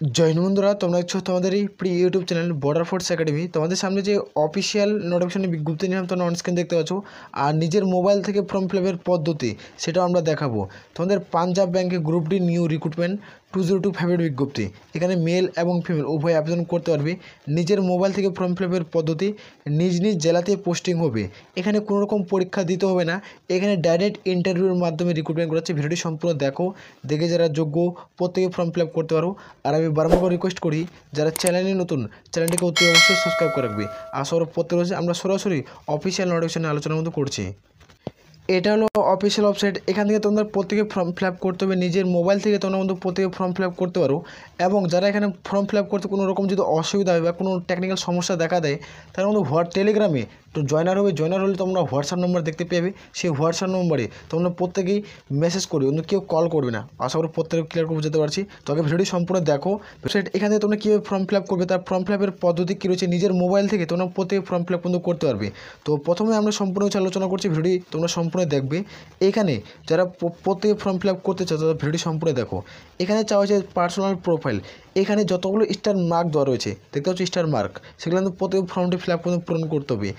জয় হিন্দ বন্ধুরা, তোমরা দেখছো তোমাদের এই প্রিয় YouTube channel border force academy. তোমাদের সামনে যে অফিসিয়াল নোটিফিকেশনের বিজ্ঞপ্তি নিলাম তোমরা অন স্ক্রিন দেখতে পাচ্ছ, আর নিজের মোবাইল থেকে ফর্ম ফিল আপের পদ্ধতি সেটাও আমরা দেখাবো। তোমাদের পাঞ্জাব ব্যাংকে গ্রুপ ডি নিউ রিক্রুটমেন্ট 2025 বিজ্ঞপ্তি। এখানে মেল এবং ফিমেল উভয় আবেদন করতে পারবে। নিজের মোবাইল থেকে ফর্ম ফিল আপের পদ্ধতি, নিজ নিজ জেলাতে পোস্টিং হবে। এখানে কোনো রকম পরীক্ষা দিতে হবে না, এখানে ডাইরেক্ট ইন্টারভিউর মাধ্যমে রিক্রুটমেন্ট করা হচ্ছে। ভিডিওটি সম্পূর্ণ দেখো, দেখে যারা যোগ্য প্রত্যেকে ফর্ম ফিল আপ করতে পারো। আর আমি বারবার রিকোয়েস্ট করি যারা চ্যানেলে নতুন, চ্যানেলটিকে অতি অবশ্যই সাবস্ক্রাইব করে রাখবে। আর প্রত্যেক রোজ আমরা সরাসরি অফিসিয়াল নোটিফিকেশন আলোচনার মতো করছি। এটা হলো অফিসিয়াল ওয়েবসাইট। এখান থেকে তোমরা প্রত্যেকে ফর্ম ফিল আপ করতে হবে। নিজের মোবাইল থেকে তোমরা কিন্তু প্রত্যেকে ফর্ম ফিল আপ করতে পারো। এবং যারা এখানে ফর্ম ফিল আপ করতে কোনো রকম যদি অসুবিধা হয় বা কোনো টেকনিক্যাল সমস্যা দেখা দেয়, তারা কিন্তু টেলিগ্রামে তো জয়নার হবে। জয়নার হলে তোমরা হোয়াটসঅ্যাপ নম্বর দেখতে পেবে, সেই হোয়াটসঅ্যাপ নম্বরে তোমরা প্রত্যেকেই মেসেজ করবে, অন্য কেউ কল করবে না। আশা করি প্রত্যেকে ক্লিয়ার করে বুঝতে পারছি। তবে ভিডিওটি সম্পূর্ণ দেখো। ওয়েবসাইট এখান থেকে তোমরা কীভাবে ফর্ম ফিল আপ করবে, তার ফর্ম ফিল আপের পদ্ধতি কী রয়েছে, নিজের মোবাইল থেকে তোমরা প্রত্যেকে ফর্ম ফিল আপ কিন্তু করতে পারবে। তো প্রথমে আমরা সম্পূর্ণ আলোচনা করছি, ভিডিওটি তোমরা সম্পূর্ণ দেখবে। এখানে যারা প্রত্যেকে ফর্ম ফিল আপ করতে চাও তারা ভিডিওটি সম্পূর্ণ দেখো। এখানে চাওয়া হচ্ছে পার্সোনাল প্রোফাইল। এখানে যতগুলো স্টার মার্ক দেওয়া রয়েছে দেখতে পাচ্ছ স্টার মার্ক, সেগুলো কিন্তু প্রত্যেক ফর্মটি ফিল আপ করে পূরণ করতে হবে।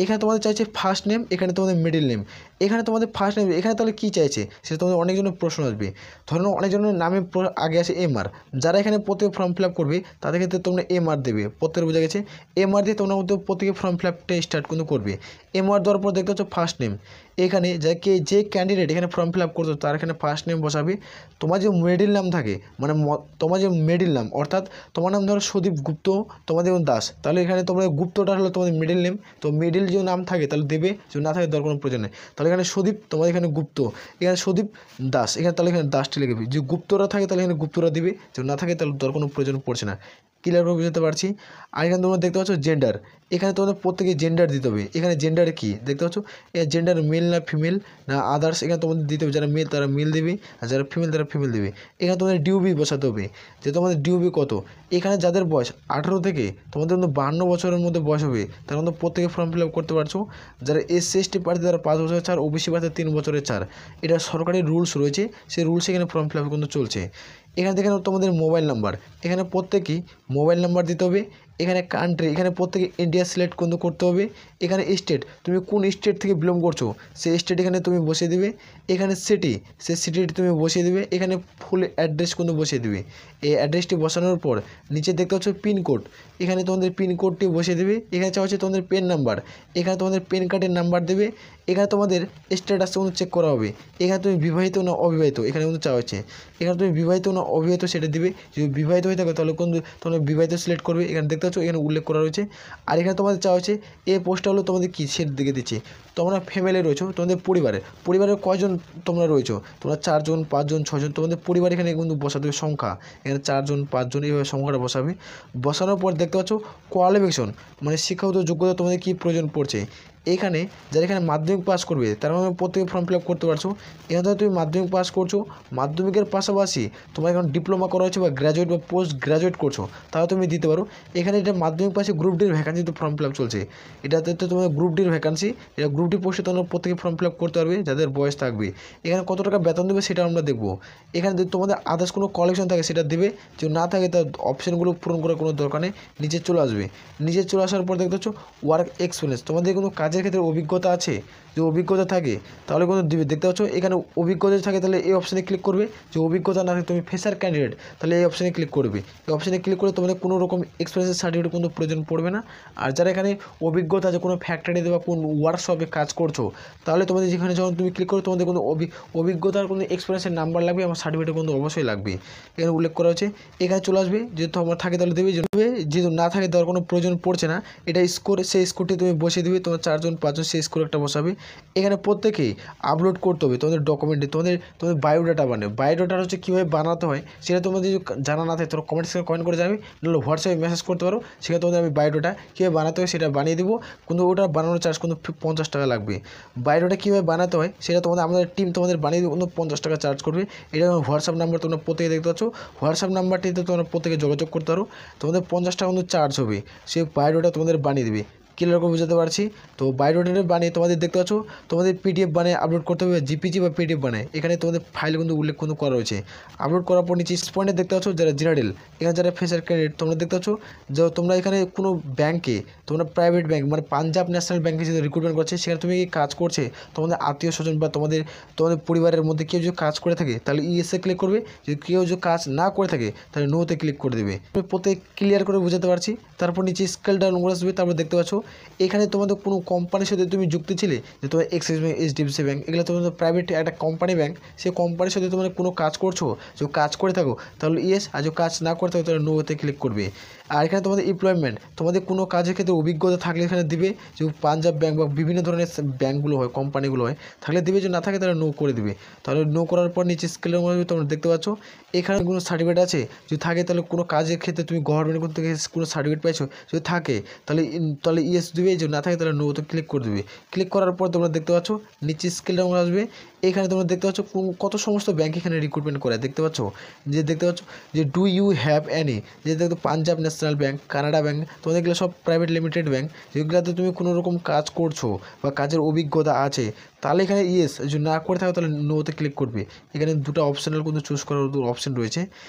এখানে তোমাদের চাইছে ফার্স্ট নেম, এখানে তোমাদের মিডিল নেম। এখানে তোমাদের ফার্স্ট নেম, এখানে তাহলে কী চাইছে সেটা তোমাদের অনেকজনের প্রশ্ন আসবে। ধরো অনেকজনের নামে আগে আছে MR, যারা এখানে প্রত্যেকে ফর্ম ফিল আপ করবে তাদের ক্ষেত্রে তোমরা MR দেবে। প্রত্যেকে বোঝা গেছে। MR দিয়ে তোমরা মধ্যে প্রত্যেকে ফর্ম ফিল আপটা স্টার্ট কিন্তু করবে। MR দেওয়ার পর দেখতে পাচ্ছ ফার্স্ট নেম। এখানে যে ক্যান্ডিডেট এখানে ফর্ম ফিল আপ করতো তার এখানে ফার্স্ট নেম বসাবে। তোমার যে মিডিল নাম থাকে, মানে তোমার যে মিডিল নাম, অর্থাৎ তোমার নাম ধরো সুদীপ গুপ্ত, তোমাদের দাস, তাহলে এখানে তোমরা গুপ্তটা হলো তোমাদের মিডিল নেম। তো মিডিল যে নাম থাকে তাহলে দেবে, যদি না থাকে দরকার কোনো প্রয়োজন নেই। তাহলে এখানে সুদীপ, তোমাদের এখানে গুপ্ত, এখানে সুদীপ দাস, এখানে তাহলে এখানে দাসটি লিখবে। যে গুপ্তরা থাকে তাহলে এখানে গুপ্তরা দিবে, যদি না থাকে তাহলে দরকার কোনো প্রয়োজন পড়ছে না। ক্লিয়ারভাবে বুঝতে পারছি। আর এখানে তোমরা দেখতে পাচ্ছ জেন্ডার, এখানে তোমাদের প্রত্যেকে জেন্ডার দিতে হবে। এখানে জেন্ডার কি দেখতে পাচ্ছ, এর জেন্ডার মেল না ফিমেল না আদার্স, এখানে তোমাদের দিতে হবে। যারা মেল তারা মেল দেবে, আর যারা ফিমেল তারা ফিমেল দেবে। এখানে তোমাদের ডিউবি বসাতে হবে, যে তোমাদের ডিউবি কত। এখানে যাদের বয়স 18 থেকে তোমাদের কিন্তু 52 বছরের মধ্যে বয়স হবে, তার মধ্যে প্রত্যেকে ফর্ম ফিল আপ করতে পারছো। যারা SC/ST প্রার্থী তারা 5 বছরের ছাড়, OBC প্রার্থী 3 বছরের ছাড়। এটা সরকারি রুলস রয়েছে, সেই রুলস এখানে ফর্ম ফিল আপ কিন্তু চলছে। এখানে দেখেন তোমাদের মোবাইল নাম্বার, এখানে প্রত্যেকেই মোবাইল নাম্বার দিতে হবে। এখানে কান্ট্রি, এখানে প্রত্যেকে ইন্ডিয়া সিলেক্ট কিন্তু করতে হবে। এখানে স্টেট, তুমি কোন স্টেট থেকে বিলং করছো সেই স্টেট এখানে তুমি বসিয়ে দিবে। এখানে সিটি, সেই সিটিটি তুমি বসিয়ে দিবে। এখানে ফুল অ্যাড্রেস কিন্তু বসিয়ে দিবে। এই অ্যাড্রেসটি বসানোর পর নিচে দেখতে পাচ্ছ পিনকোড, এখানে তোমাদের পিনকোডটি বসিয়ে দেবে। এখানে চাওয়া হচ্ছে তোমাদের পেন নাম্বার, এখানে তোমাদের পেন কার্ডের নাম্বার দেবে। এখানে তোমাদের স্ট্যাটাস কিন্তু চেক করা হবে। এখানে তুমি বিবাহিত না অবিবাহিত এখানে কিন্তু চাওয়া হচ্ছে। এখানে তুমি বিবাহিত না অবিবাহিত সেটা দিবে। যদি বিবাহিত হয়ে থাকে তাহলে কিন্তু তোমরা বিবাহিত সিলেক্ট করবে। এখানে দেখতে পাচ্ছ এখানে উল্লেখ করা রয়েছে। আর এখানে তোমাদের চাওয়া হচ্ছে এই পোস্টটা হলো তোমাদের কিসের দিকে দিচ্ছে, তোমরা ফ্যামিলি রয়েছো, তোমাদের পরিবারের কয়জন তোমরা রয়েছো, তোমরা 4 জন 5 জন 6 জন, তোমাদের পরিবার এখানে কিন্তু বসাতে হবে সংখ্যা। এখানে 4 জন 5 জন এইভাবে সংখ্যাটা বসাবে। বসানোর পর দেখতে পাচ্ছ কোয়ালিফিকেশন, মানে শিক্ষাগত যোগ্যতা তোমাদের কী প্রয়োজন পড়ছে। এখানে যারা এখানে মাধ্যমিক পাস করবে তারা প্রত্যেকে ফর্ম ফিল আপ করতে পারছো। এখানে তুমি মাধ্যমিক পাস করছো, মাধ্যমিকের পাশাপাশি তোমার এখন ডিপ্লোমা করা হচ্ছে বা গ্র্যাজুয়েট বা পোস্ট গ্র্যাজুয়েট করছো, তাহলে তুমি দিতে পারো। এখানে এটা মাধ্যমিক পাশে গ্রুপ ডির ভ্যাকান্সি তো ফর্ম ফিল আপ চলছে, এটাতে তো তোমার গ্রুপ ডির ভ্যাকান্সি, এটা গ্রুপ ডি পোস্টে তোমরা প্রত্যেকে ফর্ম ফিল আপ করতে পারবে যাদের বয়স থাকবে। এখানে কত টাকা বেতন দেবে সেটা আমরা দেখবো। এখানে যদি তোমাদের আদার্স কোনো কোয়ালিফিকেশন থাকে সেটা দেবে, যদি না থাকে তার অপশানগুলো পূরণ করার কোনো দরকার নেই। নিচে চলে আসবে, নিচে চলে আসার পর দেখতে পাচ্ছ ওয়ার্ক এক্সপিরিয়েন্স, তোমাদের কোনো কাজের ক্ষেত্রে অভিজ্ঞতা আছে, যে অভিজ্ঞতা থাকে তাহলে কিন্তু দিবে। দেখতে পাচ্ছ এখানে অভিজ্ঞতা থাকে তাহলে এই অপশানে ক্লিক করবে। যে অভিজ্ঞতা না থাকে তুমি ফ্রেশার ক্যান্ডিডেট তাহলে এই অপশানে ক্লিক করবে। এই অপশানে ক্লিক করে তোমাদের কোনো রকম এক্সপিরিয়েন্সের সার্টিফিকেট কোনো প্রয়োজন পড়বে না। আর যারা এখানে অভিজ্ঞতা আছে কোনো ফ্যাক্টরিতে বা কোন ওয়ার্কশপে কাজ করছো, তাহলে তোমাদের যেখানে যখন তুমি ক্লিক করো তোমাদের কোনো অভিজ্ঞতার কোনো এক্সপিরিয়েন্সের নাম্বার লাগবে, আমার সার্টিফিকেট কিন্তু অবশ্যই লাগবে। এখানে উল্লেখ করা হচ্ছে, এখানে চলে আসবে। যদি তোমার থাকে তাহলে দেবে, যেহেতু না থাকে দেওয়ার কোনো প্রয়োজন পড়ছে না। এটা স্কোর, সেই স্কোরটি তুমি বসিয়ে দিবে। তোমার 4 জন 5 জন সেই স্কোর একটা বসাবে। এখানে প্রত্যেকেই আপলোড করতে হবে তোমাদের ডকুমেন্টে, তোমাদের বায়োডাটা বানাবে। বায়োডাটা হচ্ছে কীভাবে বানাতে হয় সেটা তোমাদের যদি জানা না থাকে তোমরা কমেন্ট সেকশনে কমেন্ট করে জানাবে, নাহলে হোয়াটসঅ্যাপে মেসেজ করতে পারো। সেখানে তোমাদের আমি বায়োডাটা কীভাবে বানাতে হয় সেটা বানিয়ে দেবো, কিন্তু ওটা বানানোর চার্জ কিন্তু 50 টাকা লাগবে। বায়োডাটা কীভাবে বানাতে হয় সেটা আমাদের টিম তোমাদের বানিয়ে দেবে, কিন্তু 50 টাকা চার্জ করবে। এটা হোয়াটসঅ্যাপ নাম্বার তোমরা প্রত্যেকে দেখতে পাচ্ছ, হোয়াটসঅ্যাপ নাম্বারটিতে তোমরা প্রত্যেকে যোগাযোগ করতে পারো। তোমাদের 50 টাকা কিন্তু চার্জ হবে, সেই বায়োডাটা তোমাদের বানিয়ে দেবে। ক্লিয়ার করে বুঝাতে পারছি। তো বায়োডাটা বানিয়ে তোমাদের দেখতে পাচ্ছ তোমাদের পিডিএফ বানিয়ে আপলোড করতে হবে, জিপিজি বা পিডিএফ বানায় এখানে তোমাদের ফাইল কিন্তু উল্লেখ কিন্তু করা রয়েছে। আপলোড করার পর নিচে পয়েন্টে দেখতে পাচ্ছ যারা জেনারেল, এখানে যারা ফ্রেশার ক্যান্ডিডেট তোমরা দেখতে পাচ্ছ যে তোমরা এখানে কোনো ব্যাংকে, তোমরা প্রাইভেট ব্যাংক মানে পাঞ্জাব ন্যাশনাল ব্যাংকে যদি রিক্রুটমেন্ট করছে সেখানে তুমি কাজ করছে, তোমাদের আত্মীয় স্বজন বা তোমাদের পরিবারের মধ্যে কেউ যদি কাজ করে থাকে তাহলে ইএসএ ক্লিক করবে, যদি কেউ যদি কাজ না করে থাকে তাহলে নোতে ক্লিক করে দেবে। প্রত্যেক ক্লিয়ার করে বুঝাতে পারছি। তারপর নিচে স্কেল ডাউন করে আসবে, তারপর দেখতে পাচ্ছ এখানে তোমাদের কোনো কোম্পানির সাথে তুমি যুক্ত ছিলে, যে তোমার এক্সিস ব্যাংক, এইচডিএফসি ব্যাংক, এগুলো তোমাদের প্রাইভেট একটা কোম্পানি ব্যাংক, সেই কোম্পানির সাথে তোমরা কোনো কাজ করছো, যদি কাজ করে থাকো তাহলে ইয়েস, আর যদি কাজ না করে থাকো তাহলে নোতে ক্লিক করবে। আর এখানে তোমাদের এমপ্লয়মেন্ট, তোমাদের কোনো কাজের ক্ষেত্রে অভিজ্ঞতা থাকলে এখানে দিবে, যে পাঞ্জাব ব্যাংক বা বিভিন্ন ধরনের ব্যাংকগুলো হয়, কোম্পানিগুলো হয়, থাকলে দিবে, যদি না থাকে তাহলে নো করে দিবে। তাহলে নো করার পর নিচে স্কেলের মধ্যে তোমরা দেখতে পাচ্ছ এখানে কোনো সার্টিফিকেট আছে, যদি থাকে তাহলে কোনো কাজের ক্ষেত্রে তুমি গভর্নমেন্ট থেকে কোনো সার্টিফিকেট পাইছো, যদি থাকে তাহলে ইয়েস দিবে, যদি না থাকে তাহলে নোতে ক্লিক করে দেবে। ক্লিক করার পর তোমরা দেখতে পাচ্ছ নিচে স্কেল ডাউন আসবে, এখানে তোমরা দেখতে পাচ্ছ কত সমস্ত ব্যাংক এখানে রিক্রুটমেন্ট করে দেখতে পাচ্ছ, যে দেখতে পাচ্ছ যে ডু ইউ হ্যাভ এনি, যে দেখতে Punjab national bank, Canada bank, তোমাদের এগুলো সব প্রাইভেট লিমিটেড ব্যাংক, যেগুলোতে তুমি কোনো রকম কাজ করছো বা কাজের অভিজ্ঞতা আছে তাহলে এখানে ইয়েস, যদি না করে থাকো তাহলে নোতে ক্লিক করবে। এখানে দুটো অপশনাল কিন্তু চুজ করার অপশন রয়েছে।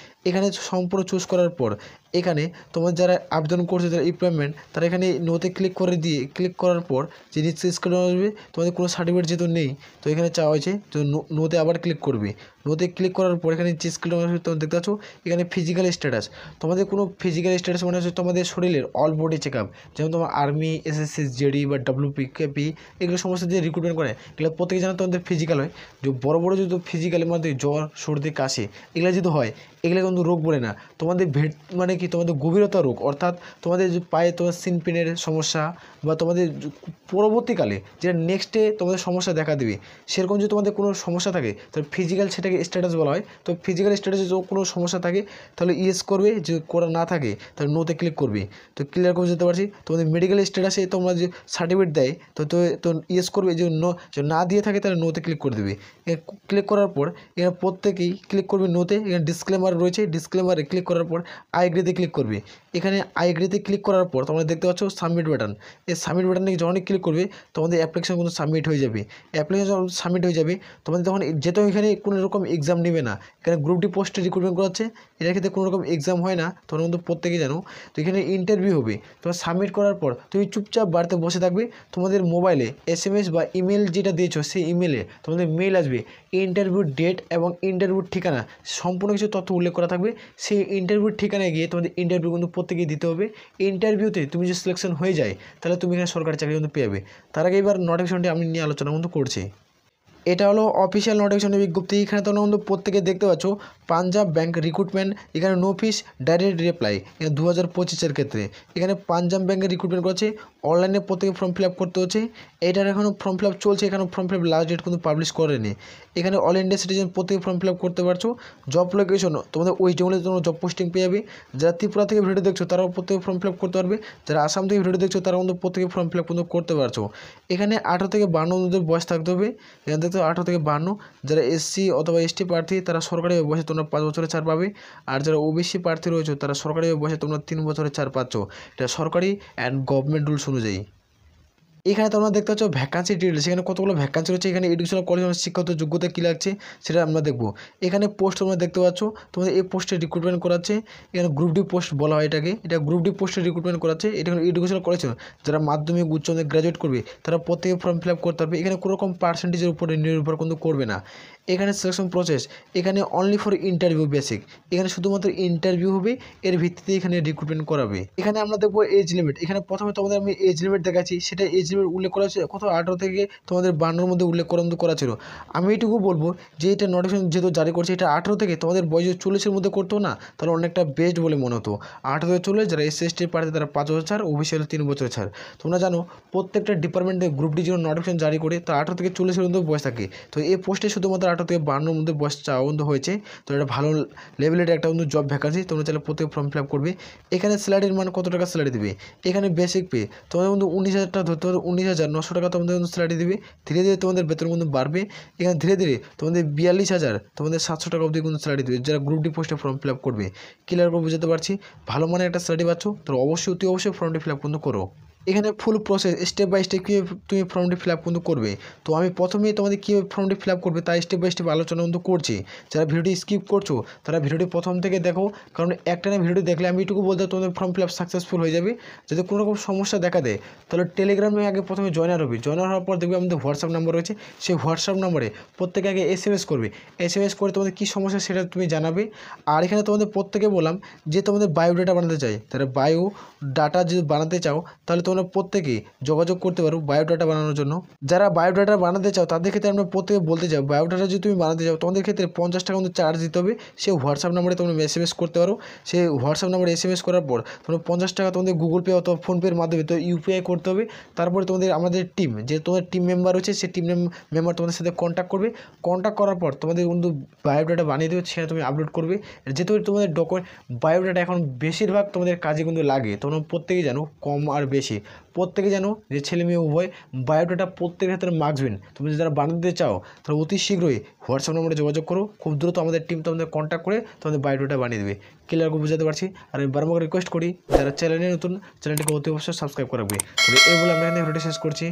এখানে সম্পূর্ণ চুজ করার পর এখানে তোমার যারা আবেদন করছে যারা এমপ্লয়মেন্ট, তারা এখানে নোতে ক্লিক করার পর যে নিচে স্ক্রিন আসবে, তোমাদের কোনো সার্টিফিকেট যেহেতু নেই তো এখানে চাওয়া হয়েছে তো নোতে আবার ক্লিক করবে। নোতে ক্লিক করার পর এখানে যে স্ক্রিন আসবে তোমরা দেখতে পাচ্ছ এখানে ফিজিক্যাল স্ট্যাটাস, তোমাদের কোনো ফিজিক্যাল স্ট্যাটাস মানে হচ্ছে তোমাদের শরীরের অল বডি চেক আপ, যেমন তোমার আর্মি, এসএসসি, জেডি বা ডাব্লিউপিকেপি, এগুলো সমস্ত যে রিক্রুটমেন্ট করে এগুলো প্রত্যেকে জানো তোমাদের ফিজিক্যাল হয়। যে বড় বড় যদি ফিজিক্যালের মধ্যে জ্বর, সর্দি, কাশি এগুলো যদি হয়, এগুলো কিন্তু রোগ বলে না, তোমাদের মানে কি তোমাদের গভীরতা রোগ, অর্থাৎ তোমাদের যে পায়ে তোমার সিনপেনের সমস্যা বা তোমাদের পরবর্তীকালে যেটা নেক্সটে তোমাদের সমস্যা দেখা দেবে, সেরকম যদি তোমাদের কোনো সমস্যা থাকে তাহলে ফিজিক্যাল সেটাকে স্ট্যাটাস বলা হয়। তো ফিজিক্যাল স্ট্যাটাসে যদি কোনো সমস্যা থাকে তাহলে ইয়েস করবে, যে করা না থাকে তাহলে নোতে ক্লিক করবে। তো ক্লিয়ার করে যেতে পারছি। তোমাদের মেডিকেল স্ট্যাটাসে তোমরা যে সার্টিফিকেট দেয় তো ইয়েস করবে, যে না দিয়ে থাকে তাহলে নোতে ক্লিক করে দেবে। ক্লিক করার পর এখানে প্রত্যেকেই ক্লিক করবে নোতে। এখানে ডিসক্লেমার রয়েছে, ডিসক্লেমারে ক্লিক করার পর আই এগ্রিতে ক্লিক করবে। এখানে আই এগ্রিতে ক্লিক করার পর তোমরা দেখতে পাচ্ছ সাবমিট বাটন, এই সাবমিট বাটনে যখনই ক্লিক করবে তোমাদের অ্যাপ্লিকেশন কিন্তু সাবমিট হয়ে যাবে। অ্যাপ্লিকেশন সাবমিট হয়ে যাবে তোমাদের তখন যেহেতু এখানে কোনো রকম এক্সাম নেবে না, এখানে গ্রুপ ডি পোস্টে রিক্রুটমেন্ট করাচ্ছে, এটার ক্ষেত্রে কোনো রকম এক্সাম হয় না, তোমরা কিন্তু প্রত্যেকেই জানো। তো এখানে ইন্টারভিউ হবে, তোমার সাবমিট করার পর তুমি চুপচাপ বাড়িতে বসে থাকবে, তোমাদের মোবাইলে এসএমএস বা ইমেল যেটা দিয়েছো সেই ইমেলে তোমাদের মেল আসবে, ইন্টারভিউ ডেট এবং ইন্টারভিউর ঠিকানা সম্পূর্ণ কিছু তথ্য উল্লেখ করা থাকবে। সেই ইন্টারভিউর ঠিকানায় গিয়ে তোমাদের ইন্টারভিউ কিন্তু প্রত্যেকেই দিতে হবে। ইন্টারভিউতে তুমি যদি সিলেকশন হয়ে যায় তাহলে তুমি এখানে সরকারি চাকরি কিন্তু পেয়ে যাবে। তার আগে এবার নোটিফিকেশনটি আমি নিয়ে আলোচনা কিন্তু করছি। এটা হলো অফিসিয়াল নোটিফিকেশনের বিজ্ঞপ্তি। এখানে তোমরা কিন্তু প্রত্যেকে দেখতে পাচ্ছ পাঞ্জাব ব্যাংক রিক্রুটমেন্ট, এখানে নো ফিস ডাইরেক্ট রিপ্লাই, এখানে 2025-এর ক্ষেত্রে এখানে পাঞ্জাব ব্যাংকের রিক্রুটমেন্ট করছে, অনলাইনে প্রত্যেকে ফর্ম ফিল আপ করতে হচ্ছে। এটার এখনও ফর্ম ফিল আপ চলছে, এখানে form fill up last date কিন্তু পাবলিশ করেনি। এখানে অল ইন্ডিয়া সিটিজেন প্রত্যেকে ফর্ম ফিল আপ করতে পারছো। জব লোকেশন তোমাদের ওয়েস্ট বেঙ্গলে তোমরা জব পোস্টিং পেয়ে যাবে। যারা ত্রিপুরা থেকে ভিডিও দেখছো তারাও প্রত্যেকে ফর্ম ফিল আপ করতে পারবে, যারা আসাম থেকে ভিডিও দেখছো তারাও কিন্তু প্রত্যেকে ফর্ম ফিল আপ কিন্তু করতে পারছো। এখানে 18 থেকে 52 বয়স থাকতে হবে, এখানে দেখতে 18 থেকে 52। যারা এসসি অথবা এসটি প্রার্থী তারা সরকারি বয়সে তোমরা 5 বছরের ছাড় পাবে, আর যারা ওবিসি প্রার্থী রয়েছে তারা সরকারি বয়সে তোমরা 3 বছরের ছাড় পাচ্ছ। এটা সরকারি অ্যান্ড গভর্নমেন্ট রুলস অনুযায়ী। এখানে তোমরা দেখতে পাচ্ছ ভ্যাকান্সি ডিটেলস, এখানে কতগুলো ভ্যাকান্সি রয়েছে। এখানে এডুকেশনাল কোয়ালিফিকেশন শিক্ষাগত যোগ্যতা কী লাগছে সেটা আমরা দেখবো। এখানে পোস্ট তোমরা দেখতে পাচ্ছ, তোমাদের এই পোস্টে রিক্রুটমেন্ট করাচ্ছে। এখানে গ্রুপ ডি পোস্ট বলা হয় এটাকে, এটা গ্রুপ ডি পোস্টে রিক্রুটমেন্ট করাচ্ছে। এটা এডুকেশনাল কোয়ালিফিকেশন যারা মাধ্যমিক উচ্চ মাধ্যমিক গ্র্যাজুয়েট করবে তারা প্রত্যেকে ফর্ম ফিল আপ করতে পারবে। এখানে কোনো রকম পার্সেন্টেজের উপরে নির্ভর কিন্তু করবে না। এখানে সিলেকশন প্রসেস এখানে অনলি ফর ইন্টারভিউ বেসিক, এখানে শুধুমাত্র ইন্টারভিউ হবে, এর ভিত্তিতে এখানে রিক্রুটমেন্ট করাবে। এখানে আমরা দেখবো এজ লিমিট। এখানে প্রথমে তোমাদের আমি এজ লিমিট দেখাচ্ছি, সেটা এজ লিমিট উল্লেখ করা হচ্ছে কত 18 থেকে তোমাদের 52-এর মধ্যে উল্লেখ করা ছিল। আমি এইটুকু বলবো যে এটা নোটিফিকেশন যেহেতু জারি করছে এটা 18 থেকে তোমাদের বয়স 40-এর মধ্যে করতো না তাহলে অনেকটা বেস্ট বলে মনে হতো। 18 থেকে 40 যারা এসসি এসটি প্রার্থী তারা 5 বছর ছাড়, ওবিসি হলে 3 বছর ছাড়। তোমরা জানো প্রত্যেকটা ডিপার্টমেন্টে গ্রুপ ডি জন্য নোটিফিকেশন জারি করে তো 18 থেকে 40-এর মধ্যে বয়স থাকে। তো এই পোস্টে শুধুমাত্র 18 থেকে 52-এর মধ্যে বয়স চাওয়া বন্ধ হয়েছে। তো এটা ভালো লেভেলের একটা কিন্তু জব ভ্যাকান্সি, তোমরা চাইলে প্রত্যেক ফর্ম ফিল আপ করবে। এখানে স্যালারির মান কত টাকা স্যালারি দেবে, এখানে বেসিক পে তোমাদের কিন্তু 19,000 টাকা ধরতে হবে, 19,900 টাকা তোমাদের কিন্তু স্যালারি দেবে। ধীরে ধীরে তোমাদের বেতন কিন্তু বাড়বে। এখানে ধীরে ধীরে তোমাদের 42,000 তোমাদের 700 টাকা অবধি কিন্তু স্যালারি দেবে যারা গ্রুপ ডি পোস্টে ফর্ম ফিল আপ করবে। ক্লিয়ার করে বুঝতে পারছি। ভালো মানের একটা স্যালারি পাচ্ছ, তো অবশ্যই ফর্মটি ফিল আপ কিন্তু করো। এখানে full process step by step কীভাবে তুমি ফর্মটি ফিল আপ কিন্তু করবে। তো আমি প্রথমেই তোমাদের কীভাবে ফর্মটি ফিল আপ করবে তাই স্টেপ বাই স্টেপ আলোচনা কিন্তু করছি। যারা ভিডিওটি স্কিপ করছো তারা ভিডিওটি প্রথম থেকে দেখো, কারণ একটা না ভিডিও দেখলে আমি এটুকু বলতে তোমাদের ফর্ম ফিল আপ সাকসেসফুল হয়ে যাবে। যদি কোনো রকম সমস্যা দেখা দেয় তাহলে টেলিগ্রামে আগে প্রথমে জয়েনার হবে, জয়েনার হওয়ার পর দেখবে আমাদের হোয়াটসঅ্যাপ নাম্বার রয়েছে, সেই হোয়াটসঅ্যাপ নাম্বারে প্রত্যেকে আগে SMS করবে। SMS করে তোমাদের কী সমস্যা সেটা তুমি জানাবে। আর এখানে তোমাদের প্রত্যেকে বললাম যে তোমাদের বায়োডাটা বানাতে চাই, তাহলে বায়ো ডাটা যদি বানাতে চাও তাহলে তোমরা প্রত্যেকেই যোগাযোগ করতে পারো বায়োডাটা বানানোর জন্য। যারা বায়োডাটা বানাতে চাও তাদের ক্ষেত্রে আমরা প্রত্যেকে বলতে চাও বায়োডাটা যদি তুমি বানাতে চাও তোমাদের ক্ষেত্রে 50 টাকা কিন্তু চার্জ দিতে হবে। সেই হোয়াটসঅ্যাপ নাম্বারে তোমরা SMS করতে পারো। সেই হোয়াটসঅ্যাপ নাম্বারে SMS করার পর তোমরা 50 টাকা তোমাদের গুগল পে অথবা ফোনপের মাধ্যমে তো UPI করতে হবে। তারপরে তোমাদের আমাদের টিম যে তোমাদের টিম মেম্বার রয়েছে সেই টিম মেম্বার তোমাদের সাথে কন্ট্যাক্ট করবে। কন্ট্যাক্ট করার পর তোমাদের কিন্তু বায়োডাটা বানিয়ে দেবে, সেটা তুমি আপলোড করবে। যেহেতু তোমাদের বায়োডাটা এখন বেশিরভাগ তোমাদের কাজে কিন্তু লাগে, তোমরা প্রত্যেকেই জানো, কম আর বেশি প্রত্যেকে জানো যে ছেলে মেয়ে উভয় বায়োডাটা প্রত্যেকের ক্ষেত্রে মাগবেন। তুমি যারা বানাতে চাও তাহলে অতি শীঘ্রই হোয়াটসঅ্যাপ নম্বরে যোগাযোগ করো, খুব দ্রুত আমাদের টিম তোমাদের কন্ট্যাক্ট করে তোমাদের বায়োডাটা বানিয়ে দেবে। ক্লিয়ার করে বুঝাতে পারছি। আর আমি বারবার রিকোয়েস্ট করি যারা চ্যানেলে নতুন চ্যানেলটিকে অতি অবশ্যই সাবস্ক্রাইব করে রাখবে। তবে এই বলে আমরা এখানে ভিডিওটি শেষ করছি।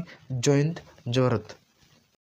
জয় হিন্দ, জয় ভারত।